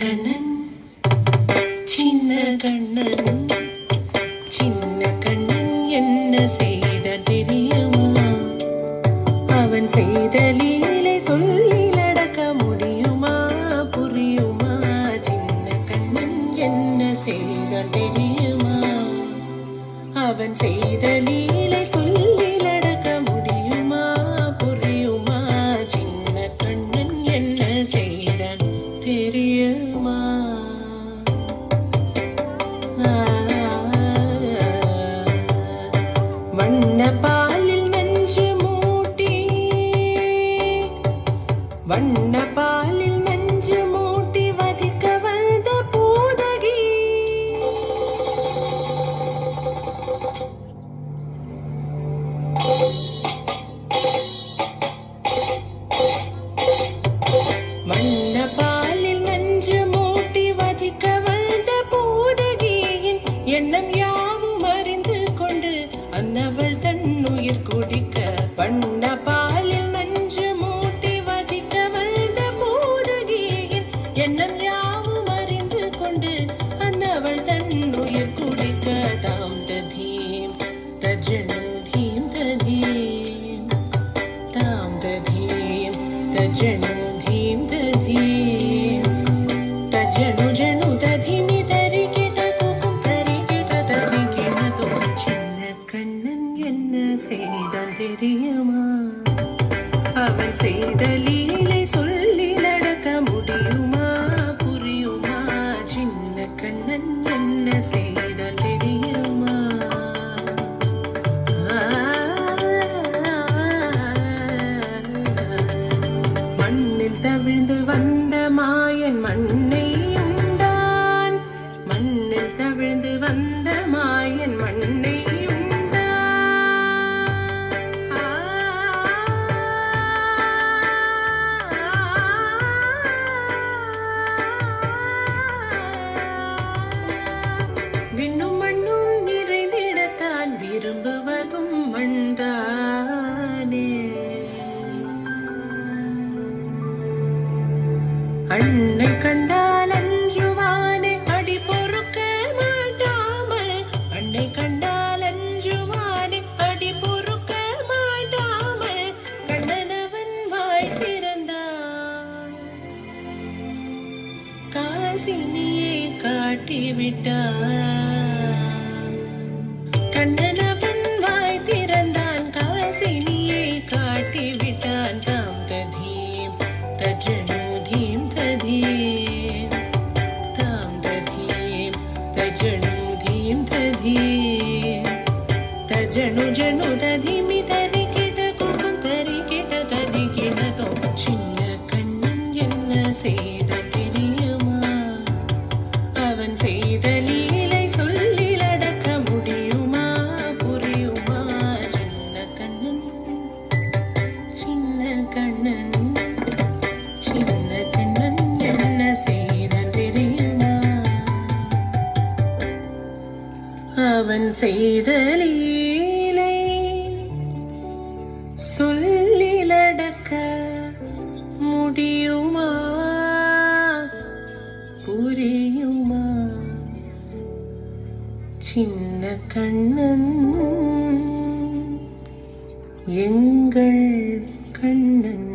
கண்ணன் சின்ன கண்ணன் சின்ன கண்ணன் என்ன செய்தான் தெரியுமா? அவன் செய்த லீலை சொல்லி நடக்க முடியுமா? புரியுமா? சின்ன கண்ணன் என்ன செய்தான் தெரியுமா? அவன் செய்த லீலை சொல்லி நடக்க முடியுமா? புரியுமா? சின்ன கண்ணன் என்ன செய்தான் தெரியுமா? வண்ண பாலில் நஞ்சு மூட்டி வண்ண பாலில் நஞ்சு மூட்டி வதிக்க வந்த பூதகி வண்ண பாலில் நஞ்சு மூட்டி வதிக்க வந்த பூதகியின் எண்ணம் யாவும் அறிந்து கொண்டு அன்னவள் தன் உயிர் குடிக்க வண்ண பாலில் நஞ்சு மூட்டி வதிக்க வந்த பூதகியின் எண்ணம் யாவும் அறிந்து கொண்டு அன்னவள் தன் உயிர் குடிக்க தாம் ததீம் தஜனு தீம் ததீம் தாம் ததீம் தஜனு தீம் ததீம் தஜனு ஜனு ததீமி தரிகிட குக்கும் தரிகிட தரிகிடதோ சின்ன கண்ணன் என்ன செய்தான் தெரியுமா? அவன் செய்த லீலை சொல்லி நடக்க முடியுமா? புரியுமா? சின்ன கண்ணன் என்ன செய்தான் தெரியுமா? மண்ணில் தவிழ்ந்து வந்த மாயன் மண்ணை உண்டான். மண்ணில் தவிழ்ந்து வந்த மாயன் மண்ணை விண்ணும் மண்ணும் நிறைந்திடத்தான் விரும்புவதும் வந்தானே. அன்னை கண்டால் அஞ்சுவானே அடி பொறுக்க மாட்டாமல். அன்னை கண்டால் அஞ்சுவானே அடி பொறுக்க மாட்டாமல் கண்ணனவன் வாய் திறந்தான். காசினியை காட்டிவிட்டான். கண்ணனவன் வாய் திறந்தான். காசினியை காட்டிவிட்டான். தாம் ததீம் தஜனு தீம் ததீம் தாம் ததீம் தஜனு தீம் ததீம் தஜனு ஜனு ததீமி தரிகிட குக்கும் தரிகிட தரிகிடதோ சின்ன கண்ணன் என்ன செய்தான் தெரியுமா? அவன் செய்த லீலை சொல்லி நடக்க முடியுமா? புரியுமா? சின்ன கண்ணன் சின்ன கண்ணன் சின்ன கண்ணன் என்ன செய்தான் தெரியுமா? அவன் செய்த லீலை சொல்லி நடக்க முடியுமா? புரியுமா? சின்ன கண்ணன் எங்கள் கண்ணன்.